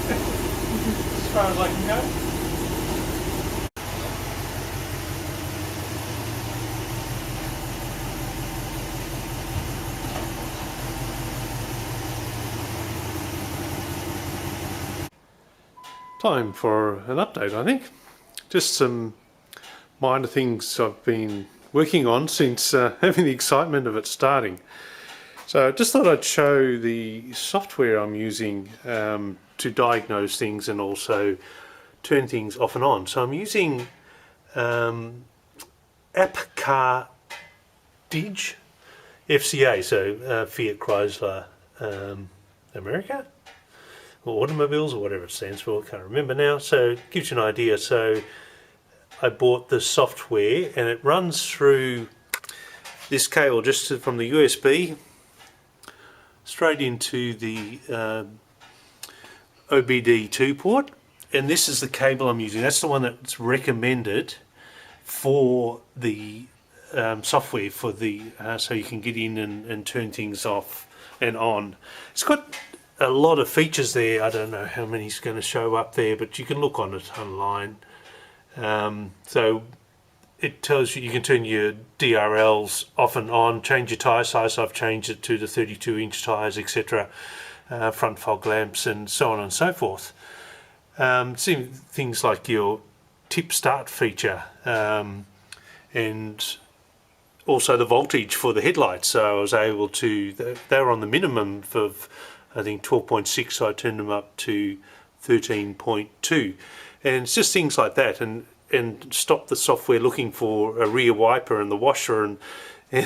As far as I can go. Time for an update, I think. Just some minor things I've been working on since having the excitement of it starting. So I just thought I'd show the software I'm using to diagnose things and also turn things off and on. So I'm using AppCar Dig FCA, so Fiat Chrysler America, or automobiles, or whatever it stands for, I can't remember now. So it gives you an idea. So I bought the software and it runs through this cable just from the USB straight into the OBD2 port, and this is the cable I'm using. That's the one that's recommended for the software for the so you can get in and turn things off and on. It's got a lot of features there. I don't know how many's going to show up there, but you can look on it online. So it tells you you can turn your DRLs off and on, change your tyre size. I've changed it to the 32-inch tyres, etc. Front fog lamps and so on and so forth. See things like your tip start feature and also the voltage for the headlights. So I was able to, they were on the minimum of I think 12.6, so I turned them up to 13.2, and it's just things like that, and stop the software looking for a rear wiper and the washer and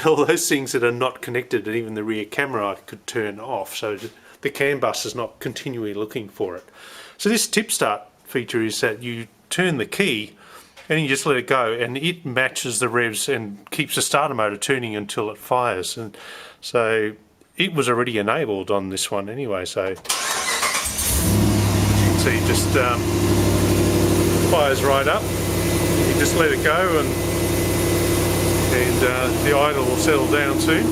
all those things that are not connected, and even the rear camera I could turn off, so the CAN bus is not continually looking for it. So this tip start feature is that you turn the key and you just let it go, and it matches the revs and keeps the starter motor turning until it fires. And so it was already enabled on this one anyway, so you can see it just fires right up. You just let it go and the idle will settle down soon.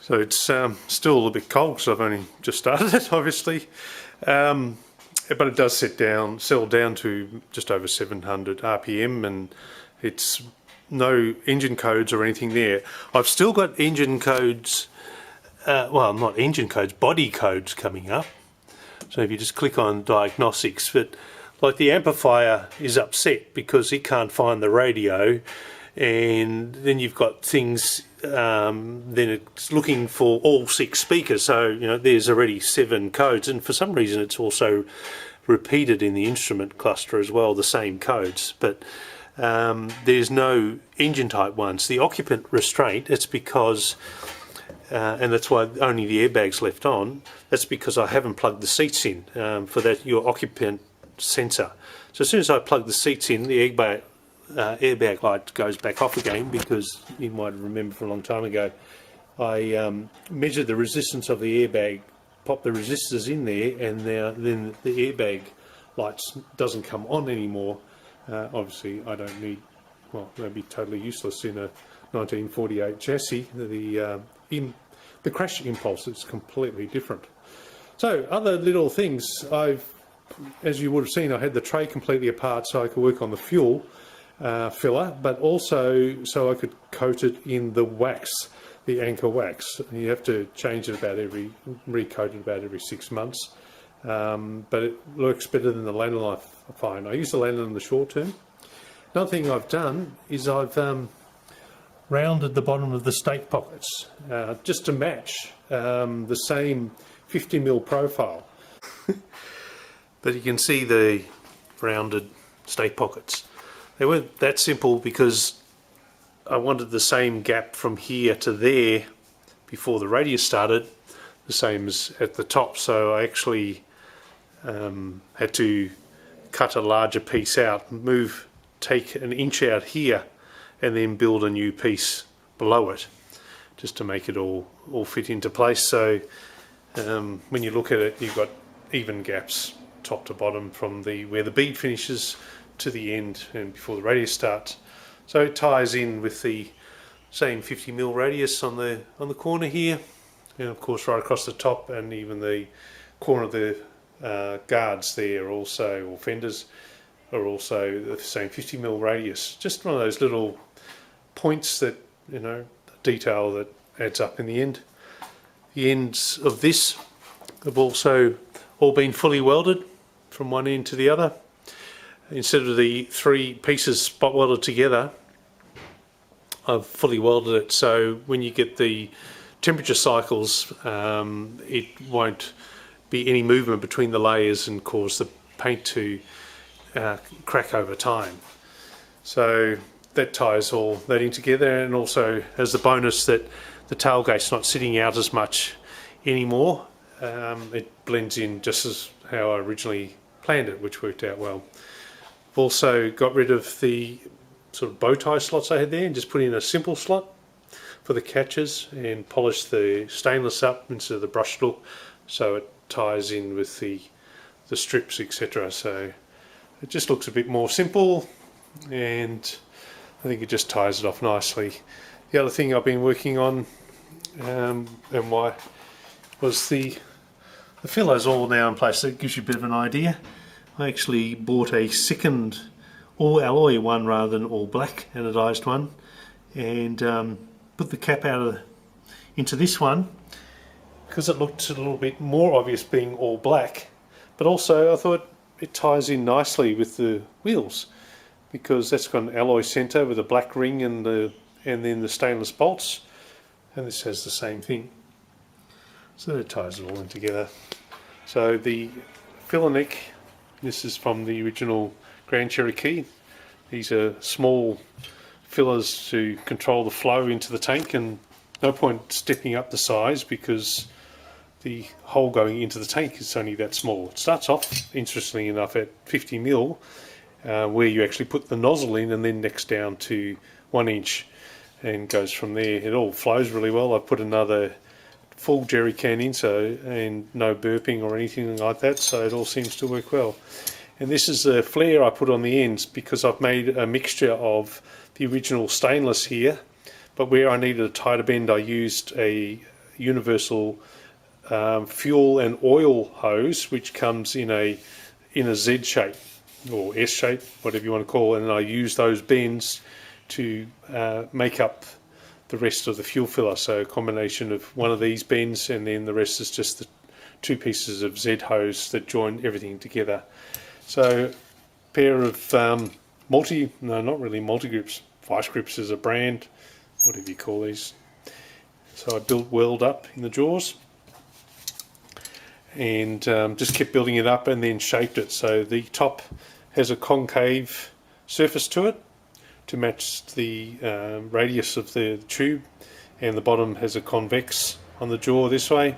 So it's still a bit cold because I've only just started it, obviously, but it does settle down to just over 700 RPM, and it's no engine codes or anything there. I've still got engine codes, well, not engine codes, body codes coming up. So if you just click on diagnostics, but like the amplifier is upset because it can't find the radio, and then you've got things. Then it's looking for all 6 speakers, so you know there's already 7 codes, and for some reason it's also repeated in the instrument cluster as well, the same codes, but there's no engine type ones. The occupant restraint, it's because and that's why only the airbag's left on, that's because I haven't plugged the seats in for that your occupant sensor. So as soon as I plug the seats in, the airbag light goes back off again, because you might remember from a long time ago I measured the resistance of the airbag, popped the resistors in there, and then the airbag lights doesn't come on anymore. Obviously I don't need, well, they'd be totally useless in a 1948 chassis. The crash impulse is completely different. So other little things, as you would have seen, I had the tray completely apart so I could work on the fuel filler, but also so I could coat it in the wax, the anchor wax. You have to change it recoat it about every 6 months, but it works better than the lanolin, I find. I use the lanolin in the short term. Another thing I've done is I've rounded the bottom of the stake pockets just to match the same 50mm profile. But you can see the rounded stake pockets. They weren't that simple because I wanted the same gap from here to there before the radius started, the same as at the top, so I actually had to cut a larger piece out, take an inch out here and then build a new piece below it just to make it all fit into place. So when you look at it, you've got even gaps top to bottom from where the bead finishes to the end and before the radius starts. So it ties in with the same 50mm radius on the corner here, and of course right across the top, and even the corner of the guards there also, or fenders, are also the same 50mm radius. Just one of those little points that, you know, detail that adds up in the end. The ends of this have also all been fully welded from one end to the other. Instead of the 3 pieces spot welded together, I've fully welded it, so when you get the temperature cycles, it won't be any movement between the layers and cause the paint to crack over time. So that ties all that in together, and also has the bonus that the tailgate's not sitting out as much anymore. It blends in just as how I originally planned it, which worked out well. I've also got rid of the sort of bow tie slots I had there and just put in a simple slot for the catches and polished the stainless up instead of the brushed look, so it ties in with the strips, etc. So it just looks a bit more simple, and I think it just ties it off nicely. The other thing I've been working on and why was the fillers all now in place. That gives you a bit of an idea. I actually bought a second all alloy one rather than all black anodized one, and put the cap out into this one because it looked a little bit more obvious being all black, but also I thought it ties in nicely with the wheels because that's got an alloy center with a black ring and then the stainless bolts, and this has the same thing, so it ties it all in together. So the filler neck, this is from the original Grand Cherokee. These are small fillers to control the flow into the tank, and no point stepping up the size because the hole going into the tank is only that small. It starts off, interestingly enough, at 50mm, where you actually put the nozzle in, and then next down to 1 inch and goes from there. It all flows really well. I put another full jerry can in, and no burping or anything like that, so it all seems to work well. And this is the flare I put on the ends because I've made a mixture of the original stainless here, but where I needed a tighter bend I used a universal fuel and oil hose, which comes in a Z shape or S shape, whatever you want to call it, and I use those bends to make up the rest of the fuel filler. So a combination of one of these bends, and then the rest is just the 2 pieces of Z hose that join everything together. So a pair of not really multi-grips, vice grips is a brand, whatever you call these. So I built weld up in the jaws and just kept building it up and then shaped it. So the top has a concave surface to it to match the radius of the tube, and the bottom has a convex on the jaw this way,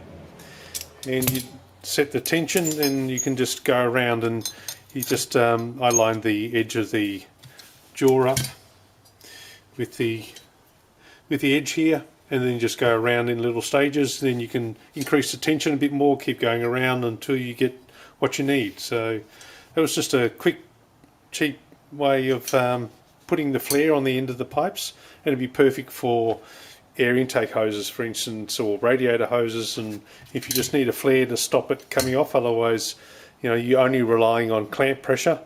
and you set the tension and you can just go around, and you just I lined the edge of the jaw up with the edge here, and then just go around in little stages. Then you can increase the tension a bit more, keep going around until you get what you need. So that was just a quick, cheap way of putting the flare on the end of the pipes, and it'd be perfect for air intake hoses, for instance, or radiator hoses, and if you just need a flare to stop it coming off, otherwise, you know, you're only relying on clamp pressure.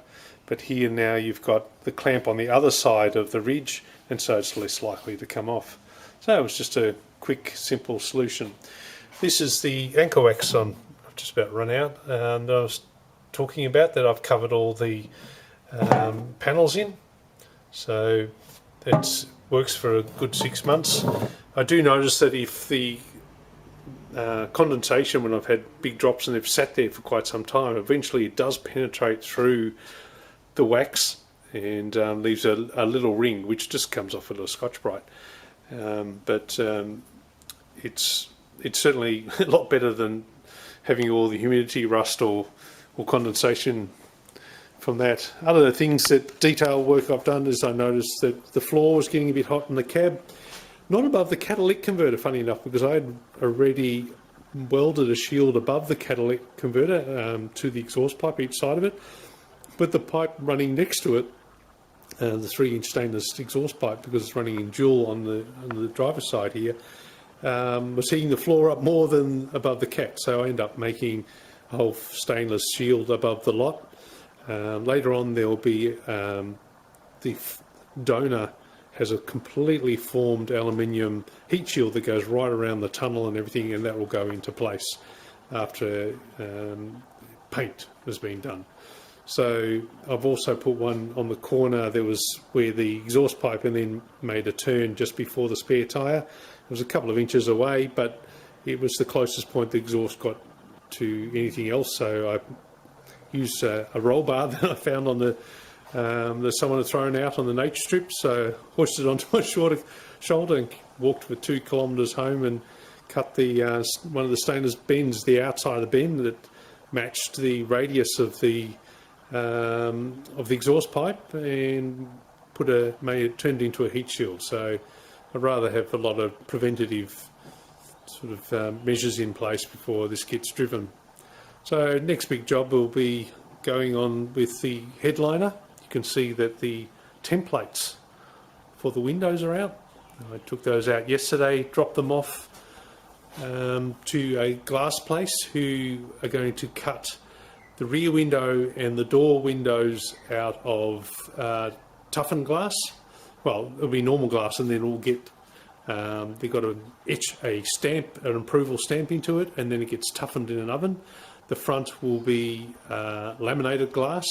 But here now you've got the clamp on the other side of the ridge, and so it's less likely to come off. So it was just a quick, simple solution. This is the anchor wax I've just about run out, and I was talking about that I've covered all the panels in. So that's works for a good 6 months. I do notice that if the condensation, when I've had big drops and they've sat there for quite some time, eventually it does penetrate through the wax and leaves a little ring which just comes off a little Scotch-Brite. But it's certainly a lot better than having all the humidity, rust or condensation from that. Other things that detail work I've done is I noticed that the floor was getting a bit hot in the cab. Not above the catalytic converter, funny enough, because I had already welded a shield above the catalytic converter to the exhaust pipe each side of it. But the pipe running next to it, the 3-inch stainless exhaust pipe, because it's running in dual on the driver's side here, was heating the floor up more than above the cat. So I ended up making a whole stainless shield above the lot. Later on there will be the donor has a completely formed aluminium heat shield that goes right around the tunnel and everything, and that will go into place after paint has been done. So I've also put one on the corner. There was where the exhaust pipe and then made a turn just before the spare tyre. It was a couple of inches away, but it was the closest point the exhaust got to anything else. So I used a roll bar that I found on the that someone had thrown out on the nature strip, so hoisted onto my shoulder and walked for 2 kilometres home and cut the one of the stainless bends, the outside of the bend that matched the radius of the exhaust pipe, and made it turned into a heat shield. So I'd rather have a lot of preventative sort of measures in place before this gets driven. So next big job will be going on with the headliner. You can see that the templates for the windows are out. I took those out yesterday, dropped them off to a glass place who are going to cut the rear window and the door windows out of toughened glass. Well, it'll be normal glass, and then we'll get they've got to etch a stamp, an approval stamp into it, and then it gets toughened in an oven. The front will be laminated glass.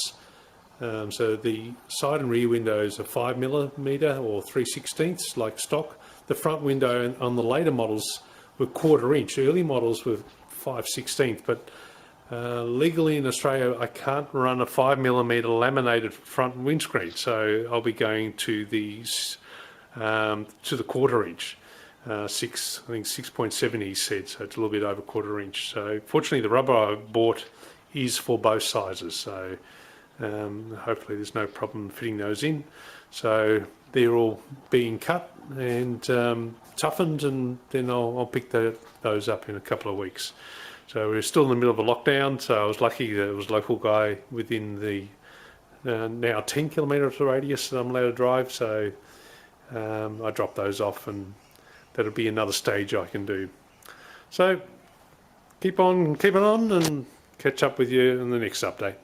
So the side and rear windows are 5mm or 3/16 like stock. The front window on the later models were 1/4 inch. Early models were 5/16, but legally in Australia I can't run a 5mm laminated front windscreen. So I'll be going to these to the 1/4 inch. I think 6.7 he said, so it's a little bit over 1/4 inch. So fortunately the rubber I bought is for both sizes, so hopefully there's no problem fitting those in. So they're all being cut and toughened, and then I'll pick those up in a couple of weeks. So we're still in the middle of a lockdown, so I was lucky that it was a local guy within the now 10 kilometre radius that I'm allowed to drive, so I dropped those off, and that'll be another stage I can do. So keep on keeping on, and catch up with you in the next update.